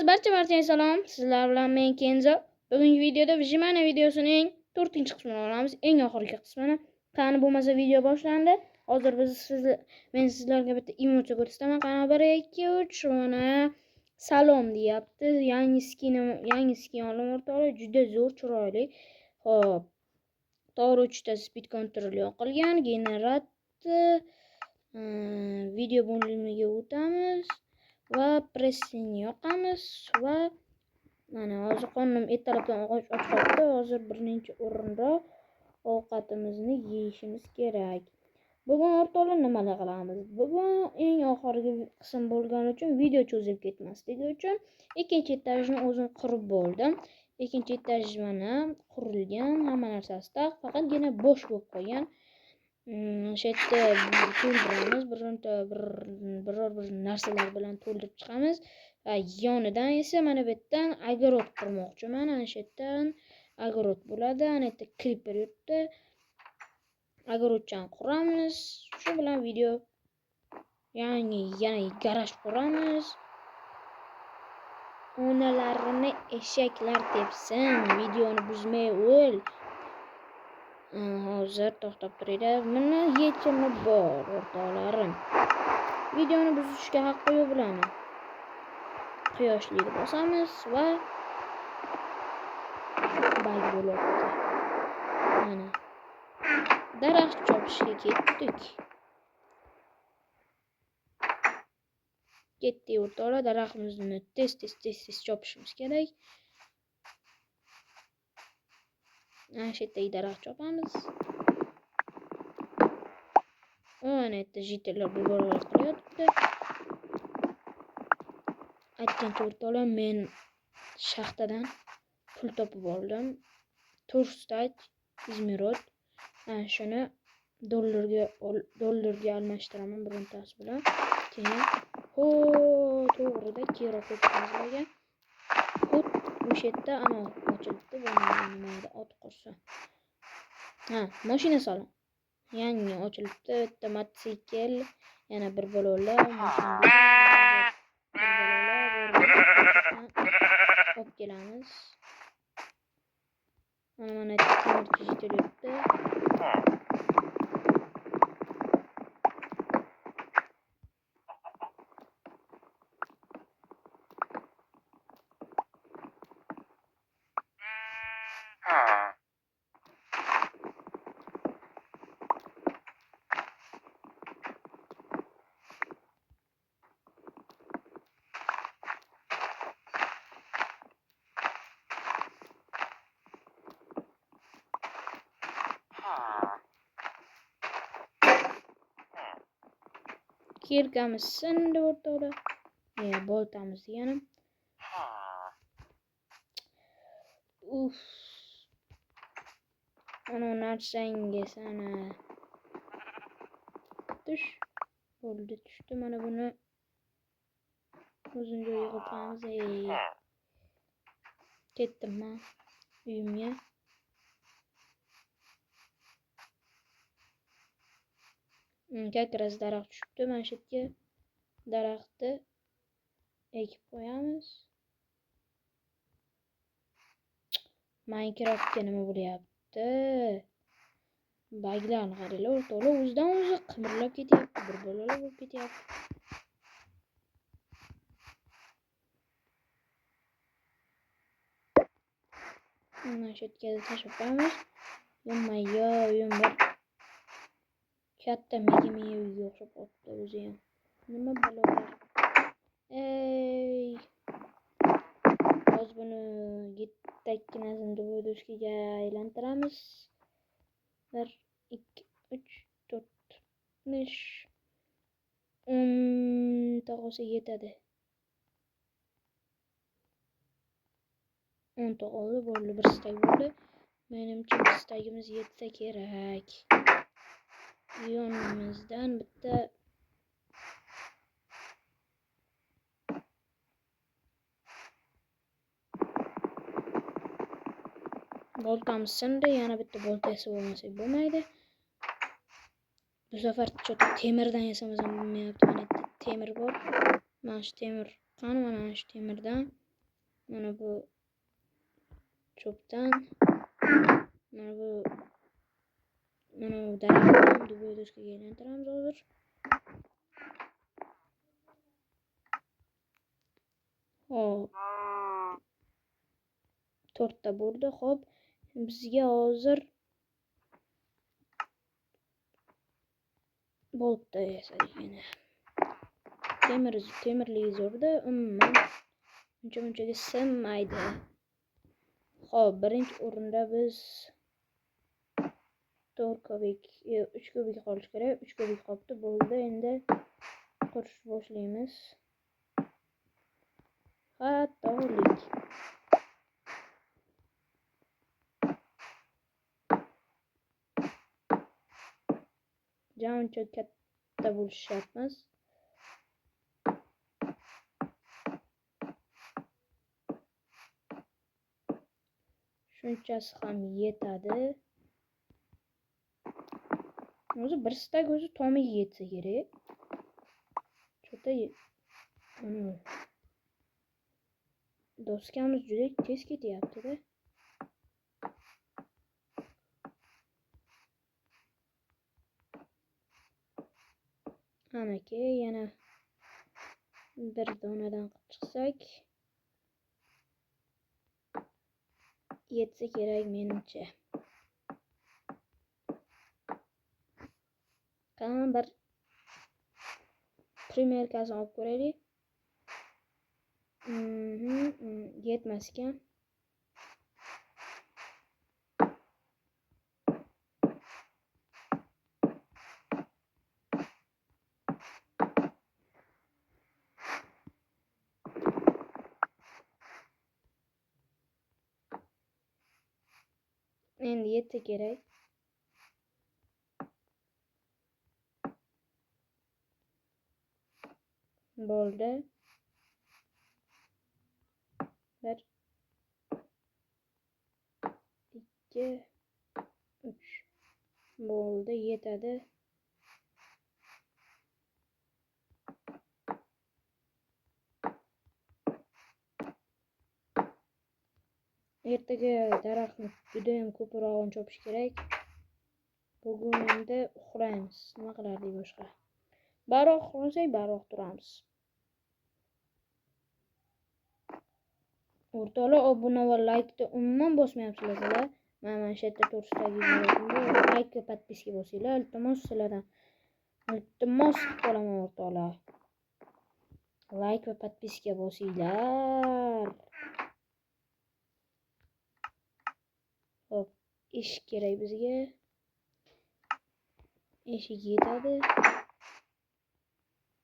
Barchaga salom. Sizlar bilan men Kenzo. Bugungi videoda Vijimana videosining 4-qismini olamiz. Eng oxirgi qismini. Qani bo'lmasa video boshlandi. Hozir men sizlarga bitta emoji ko'rsataman. Qani 1 2 3 mana salom deyapti. Yangi skin oldim o'rtoqlar. Juda zo'r, chiroyli. Xo'p. To'g'ri 3 ta speed control yoqilgan. Generator video bo'limiga o'tamiz. Va pressing yoqamiz va mana hozir qornim ertalabdan och qoldi. Hozir birinchi o'rinroq ovqatimizni yeyishimiz kerak. Bugun o'rtoqlar nimalar qilamiz? Bugun eng oxirgi qism bo'lgani uchun video cho'zib ketmasligi uchun ikkinchi etajni o'zim qurib bo'ldim. Ikkinchi etaj mana qurilgan, hamma narsasi taq, faqatgina bo'sh bo'lib qolgan. O'sha yerda to'ldiramiz, biror bir narsalar bilan to'ldirib chiqamiz. Va yonidan esa mana bu yerdan огород qurmoqchiman. Ana shu yerdan огород bo'ladi. Ana yerda creeper yuribdi. Огородчан quramiz. Shu bilan video yana garaj quramiz. Onalarini eshaklar tepsin. Videoni buzmay o'l. Hozir to'xtab turinglar. Mana yechimi bor o'rtoqlarim. Videoni buzishga haqqi yo'q bularni. Quyoshlikni bosamiz va bag bo'lyapti. Mana daraxt chopishga ketdik. Ketdik o'rtoqlar, daraxtimizni tez chopishimiz kerak. Ana shu yerda daraxt chopamiz. Ana yerda jitellar bularlar qilyapti. Aytgancha o'rtoqlar, men shaxtadan pul topib oldim. Turstat, izmirod. Mana shuni dollarga almashtiraman birontasi bilan. Keyin to'g'rida kerak o'tkazilgan. Xud o'sha yerda ana ochilibdi, bo'lmaydi ot qursa. Mashina salon. Yangi ochilibdi. Bitta mototsikl, yana bir balolar, olib kelamiz. Mana temirchi yetibdi. Kirkamiz sindi o'rtoqlar. Boltamiz deganim. Ana narsangiz ana. Bo'ldi tushdi. Mana buni o'zim joyiga qo'yamiz. Ketdim men uyimga. Kakras daraxt tushibdi. Mana shu yerga daraxtni ekib qo'yamiz. Minecraftga nima bo'lyapti? Baglarni qaranglar o'rtoqlar, o'zidan o'zi qimirlab ketyapti, bir bolalar bo'lib ketyapti. Mana shu yerga tashlab qo'yamiz. Uyim bir katta mega uyga o'xshab qolibdi o'zi ham. Nima balolar? Hozir buni yetakkinasini vodochkaga aylantiramiz. 1 2 3 4 5 10 ta qolsa yetadi. 10 ta qoldi, bo'ldi, bir stak bo'ldi. Menimcha bir stagimiz yetsa kerak. Yonimizdan bitta boltamiz sindi, yana bitta boltasi bo'lmasa bo'lmaydi. Bu safar temirdan yasamasa bo'lmayapti. Mana yerda temir bor. Mana shu temir qani, mana shu temirdan Mana bu cho'pdan, mana bu daraxtni duboydoshga aylantiramiz hozir. Hop, 4 ta bo'ldi. Xo'p, bizga hozir boltda yasadik yana. Temirli zo'rda, umuman uncha-munchaga sinmaydi. Xo'p, birinchi o'rinda biz 4 kubik, 3 kubik qolish kerak. 3 kubik qolibdi, bo'ldi. Endi qurish boshlaymiz. Xatolik. Uncha katta bo'lishi shart emas. Shunchasi ham yetadi. O'zi bir stak o'zi tomiga yetsa kerak. Chota doskamiz juda tez ketyapti-da. Anaka yana bir donadan qilib chiqsak yetsa kerak menimcha. Qani bir primerkasini olib ko'raylik. Yetmas ekan. Endi yetsa kerak. Bo'ldi. 1 2 3 bo'ldi, yetadi. Ertaga daraxtni juda ham ko'proq chopish kerak. Bugun endi uxlaymiz. Nima qilardik boshqa? Baroq uxlasak, baroq turamiz. O'rtoqlar, obuna va like-ni umuman bosmayapsizlar. Mana shu yerda to'g'risidagi like va podpiska bosinglar. Iltimos sizlardan. Iltimos qolaman o'rtoqlar. Like va podpiska bosinglar. Hop, eshik kerak bizga. Eshik yetadi.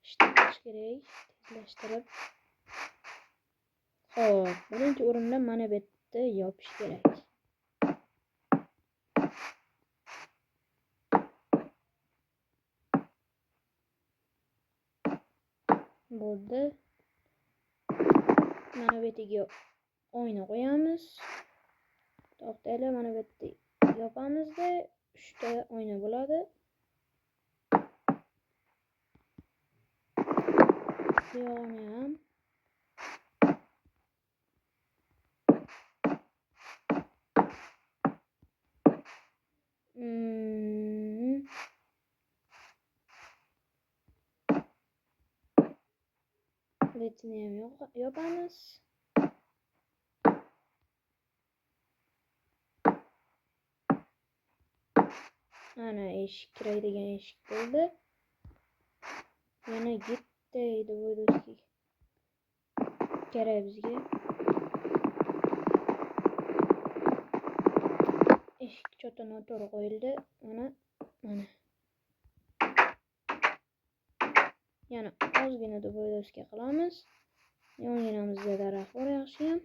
Ishlatish kerak, tezlashtirib. Hop, birinchi o'rinda mana bu yerda yopish kerak. Bo'ldi. Mana bu yerga oyna qo'yamiz. To'xtaylar, mana bu yerda yopamizda 3 ta oyna bo'ladi. Buyog'ini ham betini ham yopamiz. Ana eshik, kiradigan eshik bo'ldi. Yana yettaydi bo'ydoski kerak bizga. Eshik chota noto'g'ri qo'yildi. Mana. Yana ozgina bo'ydoski qilamiz. Yonginamizda daraxt bor yaxshiyam.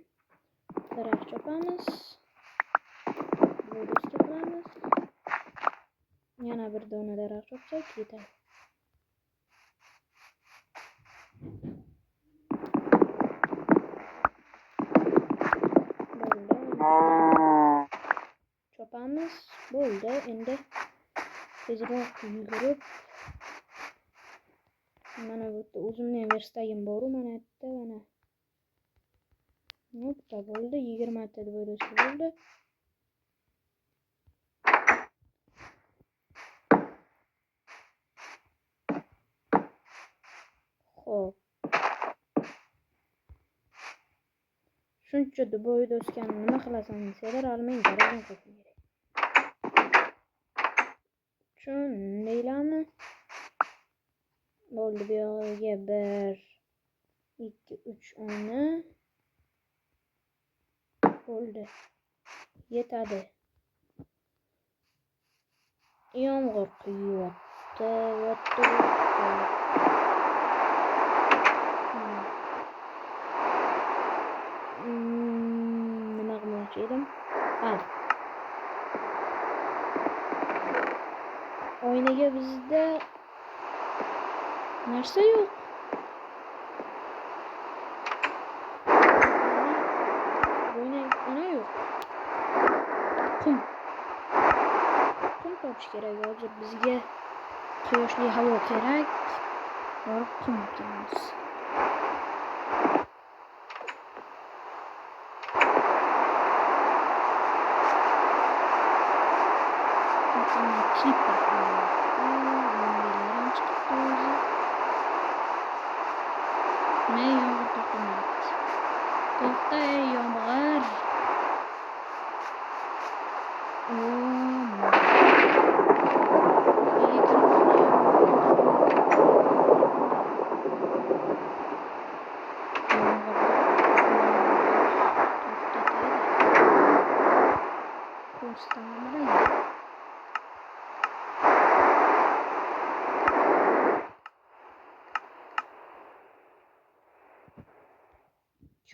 Daraxt chopamiz. Bo'ydoski qilamiz. Yana bir dona daraxt chopsak yetadi. Chopamiz. Bo'ldi. Endi tezroq yugurib mana bu yerda o'zimning verstagim bor, mana yerda mana Nokta bo'ldi. 20 ta deb o'ylashga bo'ldi. Xo'p. Shuncha duboyda o'sgan nima qilasan desalar, almang garajdan qo'yishim kerak. Tushundinglarmi? Bo'ldi, bu yog'iga 1 2 3 oyna bo'ldi. Yetadi. Yomg'ir quyapti. Nima qilmoqchi edim? Oynaga bizda narsa yo'q. Oyna yo'q. Qum topish kerak. Hozir bizga quyoshli havo kerak. Borib qum olamiz. To'xta, yomg'ir.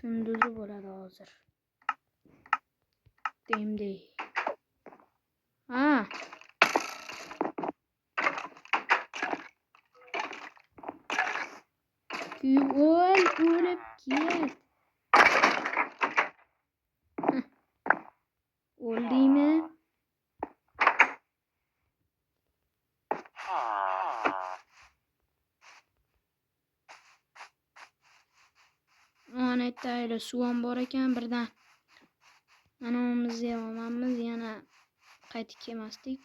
Kunduzi bo'ladi hozir. Demdi. Kuyvoy o'lib ket. O'ldingmi? Anetayla suvam bor ekan birdan. Anamizni olamiz, yana qaytib kelmasdik.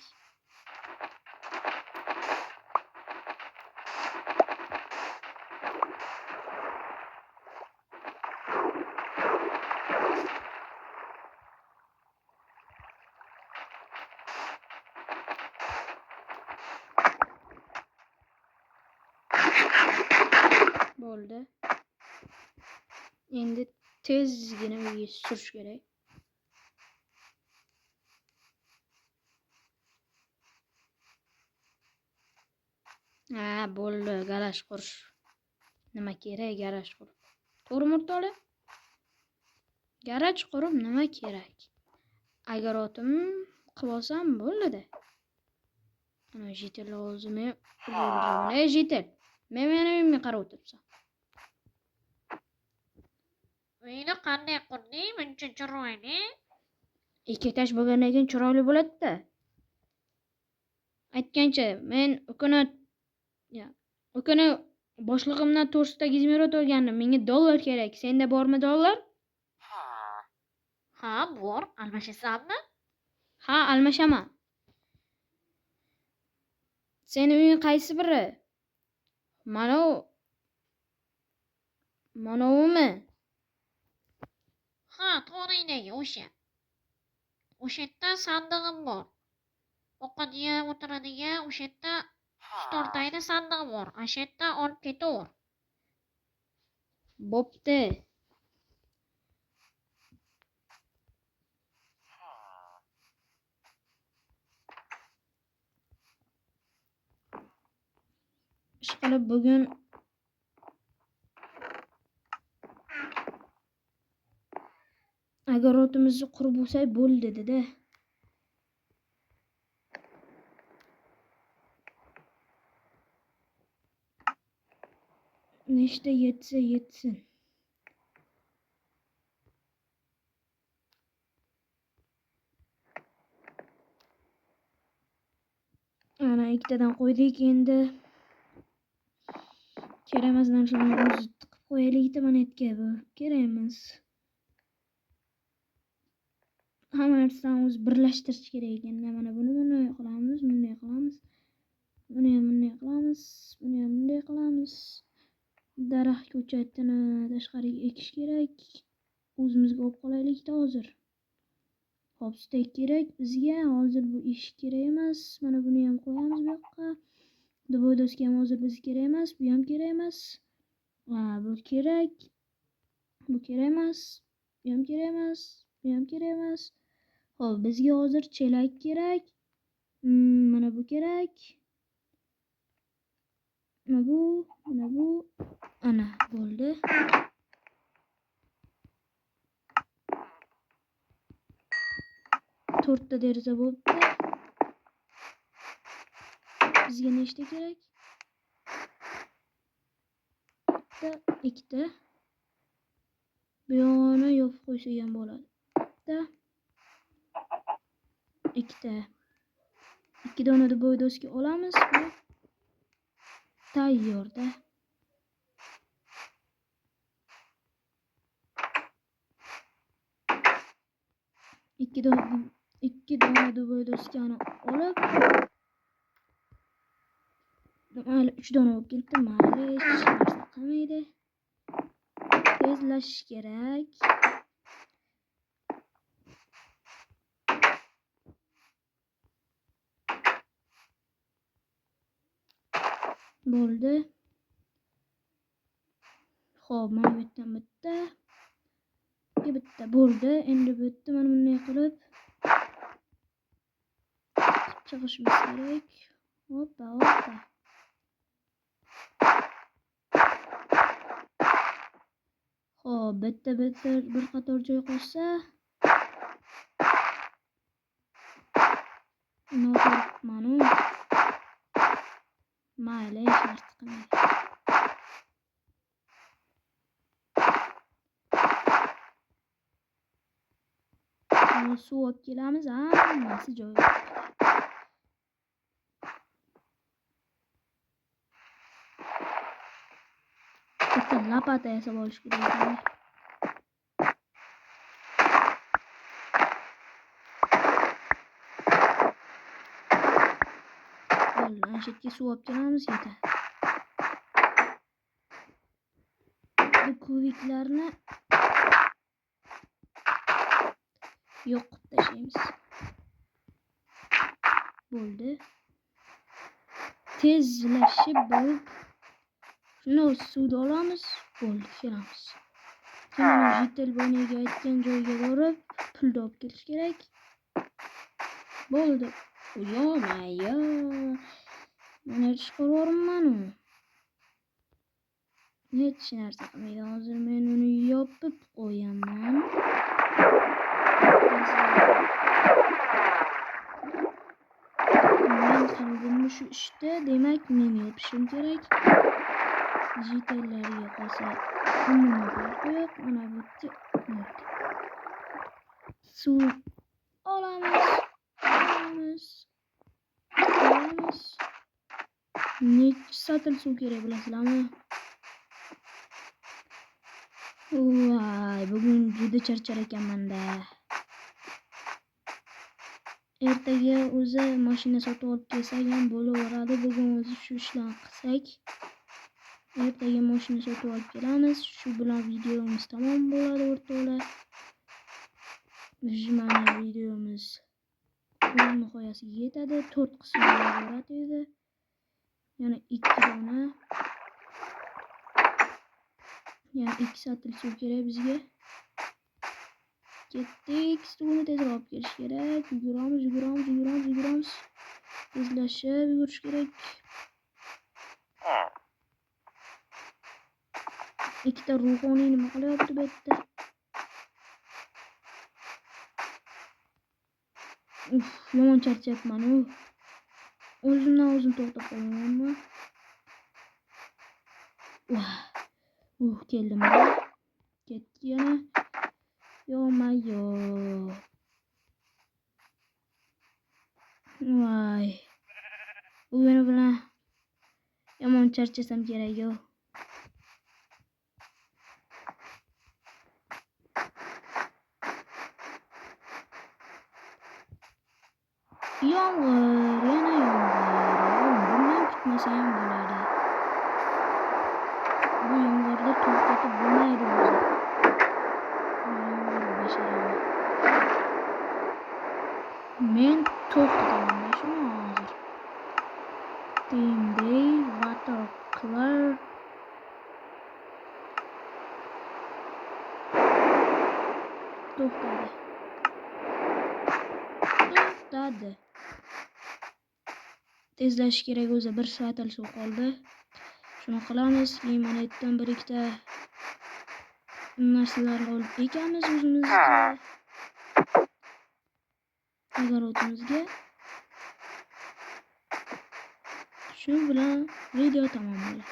Bo'ldi. Endi tezgina uyga surish kerak. Bo'ldi, garaj qurish. Nima kerak garaj qurib? To'g'ri murtoli? Garaj qurib nima kerak? Agar otim qilib olsam bo'ldi-da. Ana jitel lozim. Jitel. Men uyimga qarab o'tiribsan. Uyni qanday qurding? Buncha chiroyli. Ikki etash bo'lgandan keyin chiroyli bo'ladi-da. Aytgancha, men ukuni boshlig'imdan to'g'risida gizmirot olgandim. Menga dollar kerak. Senda bormi dollar? Ha, bor. Almashasanmi? Ha, almashaman. Seni uying qaysi biri? Manavimi? Ha, to'g'ridagi o'sha. O'sha yerda sandig'im bor. O'qadigan, o'tiradigan, o'sha yerda tortayda sandiq bor. O'sha yerda olib ketaver. Bo'pti. Ishqilib bugun agar otimizni qurib bo'lsak bo'ldi dedi. Nechta yetsin. Ana ikkitadan qo'ydik endi. Kerak emas narsalarni o'zi tiqib qo'yaylik monetga bu. Kerak emas. hamma narsani o'zi birlashtirish kerak ekan. Mana buni bunday qilamiz, bunday qilamiz. Buni ham bunday qilamiz, buni ham bunday qilamiz. Daraxt ko'chatini tashqariga ekish kerak. O'zimizga olib qolaylikda hozir. Hop, stek kerak bizga. Hozir bu eshik kerak emas. Mana buni ham qo'yamiz bu yoqqa. Duboy doska ham hozir bizga kerak emas, bu ham kerak emas. Bu kerak. Bu kerak emas. Bu ham kerak emas. Bu ham kerak emas. Hop, bizga hozir chelak kerak. Mana bu kerak. Mana bu. Ana, bo'ldi. To'rtta deraza bo'ldi. Bizga nechta kerak? Ikkita. Bu yo'g'ini yopib qo'ysak ham bo'ladi. Ikkita. 2 dona duboy doska olamiz. Tayyorda. 2 dona duboy doskani olib, mayli 3 dona bo'lib ketdi, mayli hech narsa qilmaydi. Tezlashish kerak. Bo'ldi. Xo'p, mana bu yerdan bitta. Bitta bo'ldi. Endi bu yerda mana bunday qilib chiqishimiz kerak. Hoppa. Xo'p, bitta bir qator joy qolsa. Noto'g'ri. Mayli, hech narsa qilmaydi. Suv olib kelamiz, hammasi joyiga. Bitta lapata yasab olish kerak ekan. Ana shu yerga suv olib kelamiz, yetadi. Bu kubiklarni yo'q qilib tashlaymiz. Bo'ldi. Tezlashib bo'lib, shuni suvni olamiz, bo'ldi, kelamiz. Keyin Jitel boniga aytgan joyga borib, pulni olib kelish kerak. Bo'ldi. Yo-mayo. Mana chiqaryapman. Hech narsa qilmaydi. Hozir men uni yopib qo'yaman. Men qalbimni shu ishda, demak men yopishim kerak. Jitellarga qolsa umuman farqi yo'q. Mana bu yerda suv olamiz. Necha satil suv kerak bilasizlarmi? Voy, bugun juda charchar ekanman-da. Ertaga o'zi mashina sotib olib kelsak ham bo'laveradi. Bugun o'zi shu ishlarni qilsak, ertaga mashina sotib olib kelamiz. Shu bilan videomiz tamom bo'ladi o'rtoqlar. Mana videomiz nihoyasiga yetadi. 4 qismga bo'lardi. Yana 2 dona. Yana 2 satil suv kerak bizga. Ketdik. Suvni tezroq olib kelish kerak. Yuguramiz. Tezlashib yugurish kerak. 2 ta ruhoniy nima qilyapti bu yerda? Yomon charchyapman. O'zimdan o'zim to'xtab qolamanmi? Keldim. Ketdi yana. Yo-mayo. Voy. Bugun bilan yomon charchasam kerak-ku. Yomg'ir, yana yomg'ir. Bundan kutmasa ham bo'ladi. Bu yomg'irda to'xtatib bo'lmaydi o'zi. Yomg'ir basharani. Men to'xtataman shuni hozir. Teamday watercolor to'xtadi. Tezlash kerak o'zi, 1 soat suv qoldi. Shuni qilamiz. Mana yerdan bir ikkita narsalarni olib ekamiz o'zimizga. Огородimizga. Shu bilan video tamom bo'ladi.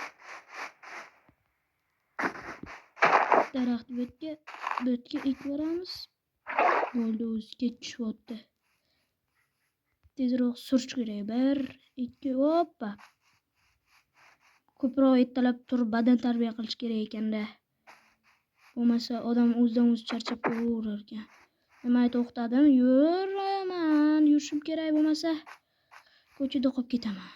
Daraxt bo'tga ekvoramiz. Bo'ldi, o'zi ketishyapti. Tezroq surish kerak. 1, 2, hoppa. Ko'proq ertalab turib badan tarbiya qilish kerak ekanda. Bo'lmasa odam o'zidan o'zi charchab qolaverar ekan. Nima to'xtadim? Yuraman. Yurishim kerak, bo'lmasa ko'chada qolib ketaman.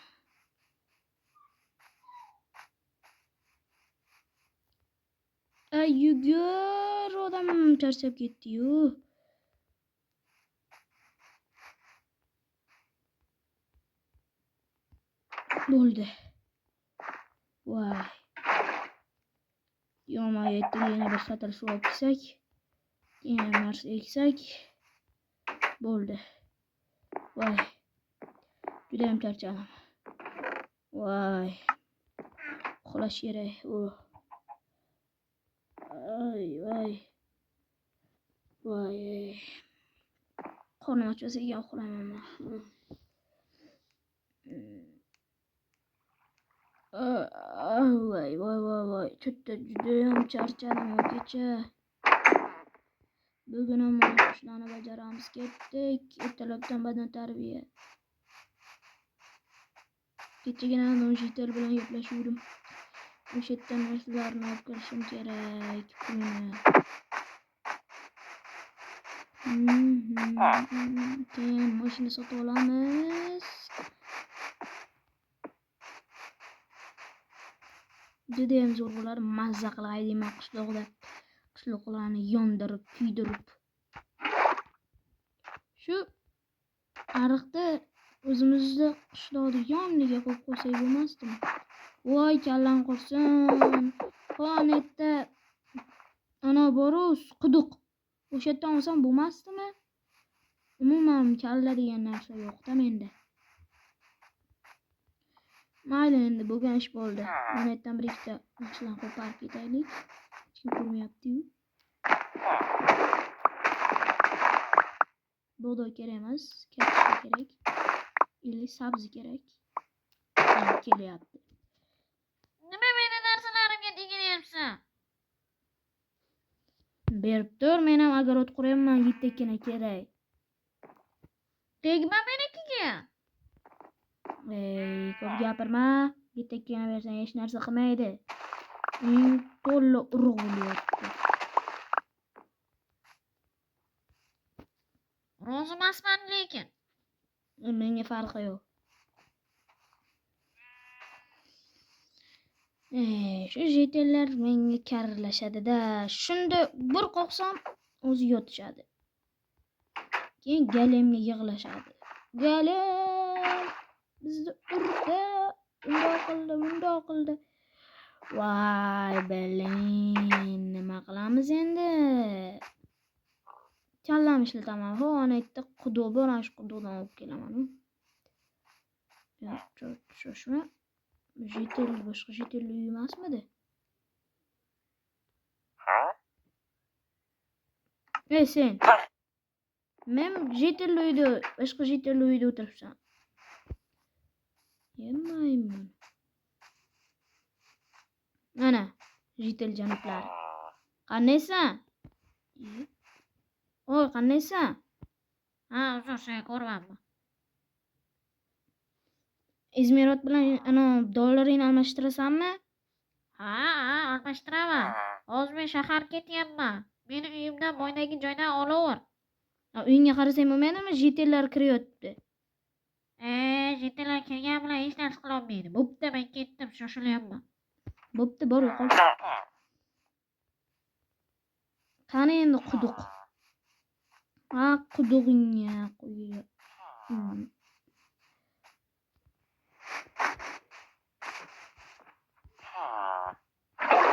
Ay, yugur, odam charchab ketdi-yu. Bo'ldi. Voy. Yo'maydi, yana bir satr suv olib kelsak, yana narsa eksak. Bo'ldi. Voy. Juda ham charchadim. Voy. Uxlash kerak. Voy. Qornim ochsa ham uxlayman. Voy. Juda ham charchadim kecha. Bugun ham ishlarni bajaramiz. Ketdik. Ertalabdan badan tarbiya. Kechagina Nojitel bilan gaplashuvdim. O'sha yerdan narsalarni olib kelishim kerak. Keyin mashina sotib olamiz. Juda ham zo'r bo'ladi. Mazza qilaydi men qishloqda. Qishloqlarni yondirib, kuydirib. Shu ariqda o'zimizda qishloqda yoniga qo'yib qo'ysak bo'lmasdimi? Voy, kallam qursin. Qonetda ana boru quduq. O'sha yerdan olsam bo'lmasdimi? Umuman kalla degan narsa yo'q-da menda. Mayli, endi bo'lgan ish bo'ldi. Mana yerdan bir ikkita narsalarni qo'parib ketaylik. Hech kim ko'rmayapti-yu. Bug'doy kerak emas, kartoshka kerak. Ili sabzi kerak. Kelyapti. Nima meni narsalarimga teginyapsan? Berib tur, men ham огород quraman, yettakina kerak. Tegma menikiga. Ko'p gapirma. Yettakina bersang hech narsa qilmaydi. To'la urug' bo'lyapti. Rozi emasman lekin. Menga farqi yo'q. Shu jetellar menga karlashadi-da. Shunda bir qoqsam o'zi yotishadi. Keyin galemga yig'lashadi. Galim bizni urdi, bundoq qildi. Voy, belin, nima qilamiz endi? Kallam ishlataman. Ana yerda quduq bor, shu quduqdan olib kelaman. Shoshma. Jetel boshqa jetel uy emasmidi? Sen. Men jetel uyda, boshqa jetel uyda o'tiribsan. Yemayman. Mana, jetel janoblari. Qanaysan? Oy, qanaysan? Uzr, seni ko'rmayapman. Izmirot bilan ana dollaringni almashtirasanmi? Ha, almashtiraman. Hozir men shaharga ketyapman. Meni uyimdan boydagi joydan olaver. Uyingga qarasang bo'lmaydimi? Jetellar kiryapti. Jetalar kelgan bilan hech narsa qilolmaydi. Bo'pti, men ketdim, shoshilyapman. Bo'pti, bor yo'qol. Qani endi quduq. Ha, qudug'ingga qo'y.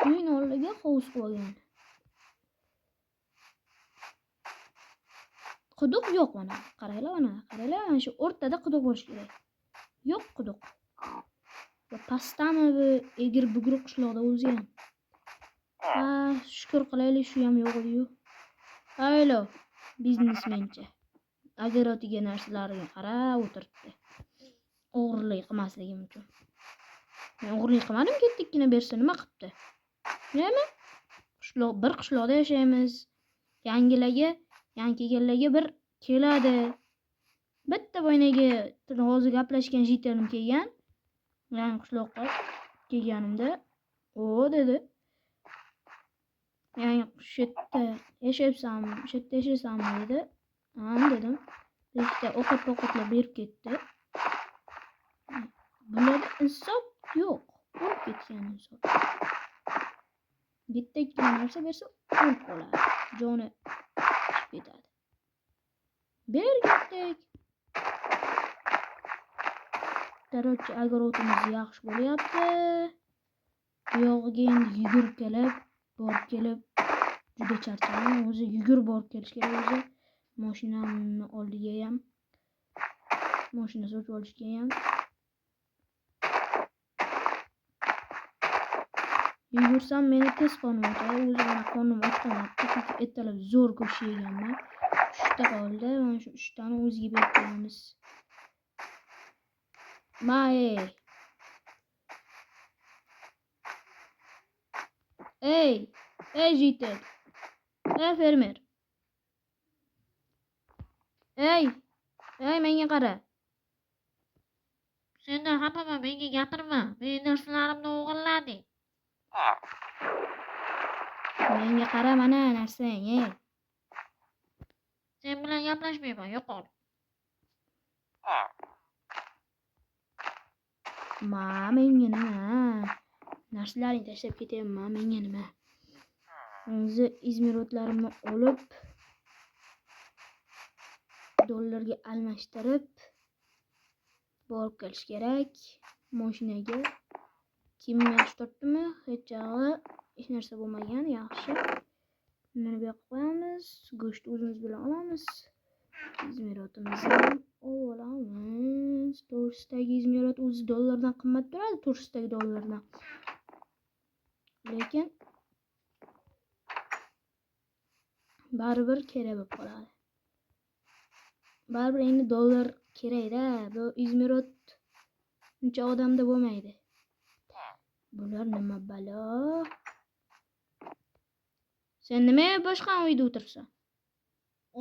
Uyning oldiga hovuz qo'ygan. Quduq yo'q mana. Qaranglar mana. Qaranglar, mana shu o'rtada quduq bo'lishi kerak. Yo'q quduq. Va pastami bu egir bugri qishloqda o'zi ham. Ha, shukr qilaylik, shu ham yo'q edi-yu. Haylo, biznesmencha. Agerotiga narsalarga qarab o'tiribdi. O'g'irlik qilmasligim uchun. Men o'g'irlik qilmadim, ketdikkina bersa nima qilibdi? Nima? Bir qishloqda yashaymiz. Yangi kelganlarga bir keladi. Bitta boynaga hozir gaplashgan jitelim kelgan. Yangi qishloqqa kelganimda, "O" dedi. "Yangi shu yerda yashayapsanmi? Shu yerda yashaysanmi?" dedi. "Ha" dedim. Ikkita ovqatlab berib ketdi. Bularda insof yo'q. Bo'lib ketgan insof. Bitta ikkita narsa bersa o'lib qoladi. Joni chiqib ketadi. Bergitdik. Tarochi agorotimiz yaxshi bo'lyapti. Bu yog'iga endi yugurib borib kelib juda charchadim. O'zi yugurib borib kelish kerak o'zi. Mashinamni oldiga ham. Mashina sotib olishga ham. Yugursam meni tez qonim ochadi. O'zi mana qonim ochqanyapti. Chunki ertalab zo'r go'sht yeganman. 3 ta qoldi. Mana shu 3 tani o'ziga berib qo'yamiz. Ey jitel. Ey fermer. Ey menga qara. Sendan xafaman, menga gapirma. Mening narsalarimni o'g'irlading. Menga qara, mana narsang, ey. Sen bilan gaplashmayman, yo'qol. Menga nima? Narsalaringni tashlab ketaman, menga nima? O'zi izmirotlarimni olib dollarga almashtirib borib kelish kerak. Mashinaga kim yaxshi tortdimi? Hech narsa bo'lmagan, yaxshi. Buni bu yoqqa qo'yamiz. Go'sht o'zimiz bilan olamiz. Izmirotimizni olamiz. To'g'risidagi izmirot o'zi dollardan qimmat turadi, to'g'risidagi dollardan. Lekin baribir kerak bo'lib qoladi. Baribir endi dollar kerak-da. Bu izmirot uncha odamda bo'lmaydi. Bular nima balo? Sen nima boshqa uyda o'tiribsan?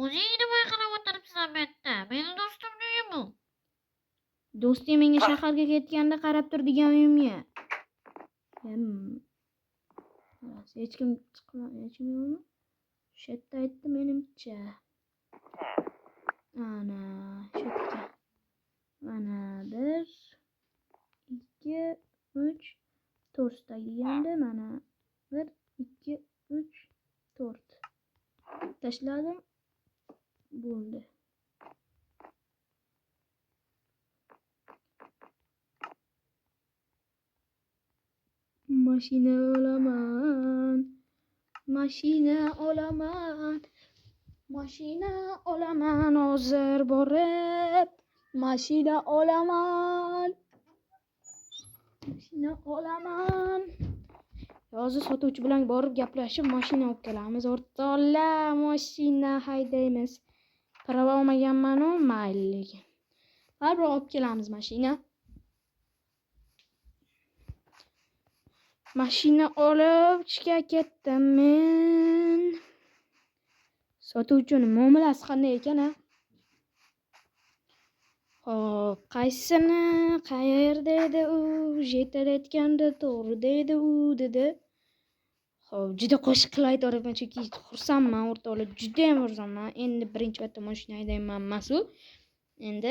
O'zing nima qilib o'tiribsan bu yerda? Meni do'stimning uyi bu. Do'stim menga shaharga ketganda qarab tur degan uyimga. Hech kim yo'qmi? Shu yerda aytdi menimcha. Ana, shu yerda. Mana 1 2 3 4 deganda mana 1 2 3 4 tashladim. Bo'ldi. Mashina olaman hozir borib. Mashina olaman. Hozir sotuvchi bilan borib gaplashib mashina olib kelamiz. O'rtoqlar, mashina haydaymiz. Prava olmaganman-ku, mayli lekin. Baribir olib kelamiz mashina. Mashina olib chiqa ketdim men. Sotuvchining muomalasi qanday ekan-a? Xo'p, qaysini, qayerda edi u? Jeter aytganda to'g'ri deydi u, dedi. Xo'p, juda qo'shiq qilib aytaveribman, chunki xursandman, o'rtoqlar, juda ham xursandman. Endi birinchi marta mashina haydayman emas-u. Endi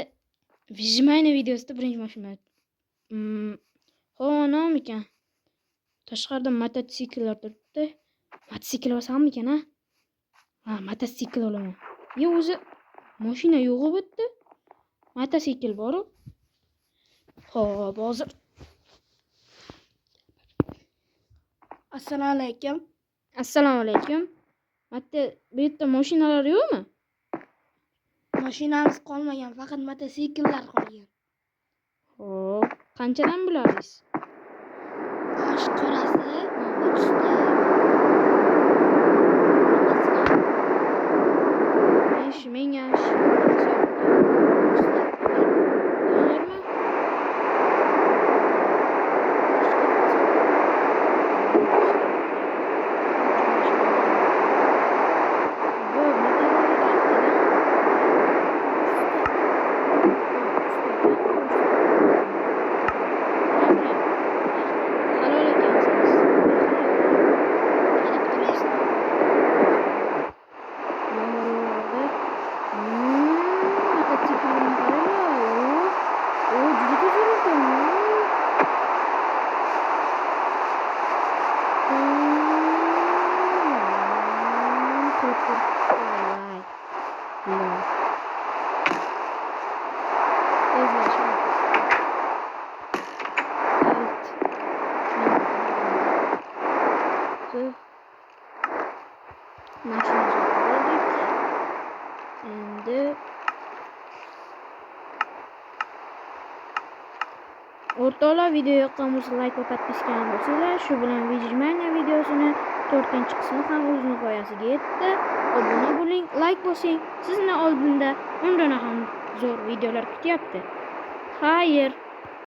Vijimani videosida birinchi mashina. Ho, nima ekan? Tashqarida mototsikllar turibdi. Mototsikl olsammi ekan, ha? Ha, mototsikl olaman. O'zi mashina yo'q bu yerda. Mototsikl bor. Xo'p, hozir. Assalomu alaykum. Assalomu alaykum. Bitta bu yerda mashinalar yo'qmi? Mashinamiz qolmagan, faqat mototsikllar qolgan. Xo'p, qanchadan bularsiz? Osh qorasi 3 ta. Menga dollarmi? Bu halol ekansiz. Mototsiklni qaranglar. Juda tez ekan. Endi o'rtoqlar, video yoqqan bo'lsa like va podpiskani bosinglar. Shu bilan Vijimani videosini 4-qismi ham o'z nihoyasiga yetdi. Obuna bo'ling, like bosing. Sizni oldinda undan ham zo'r videolar kutyapti. Xayr.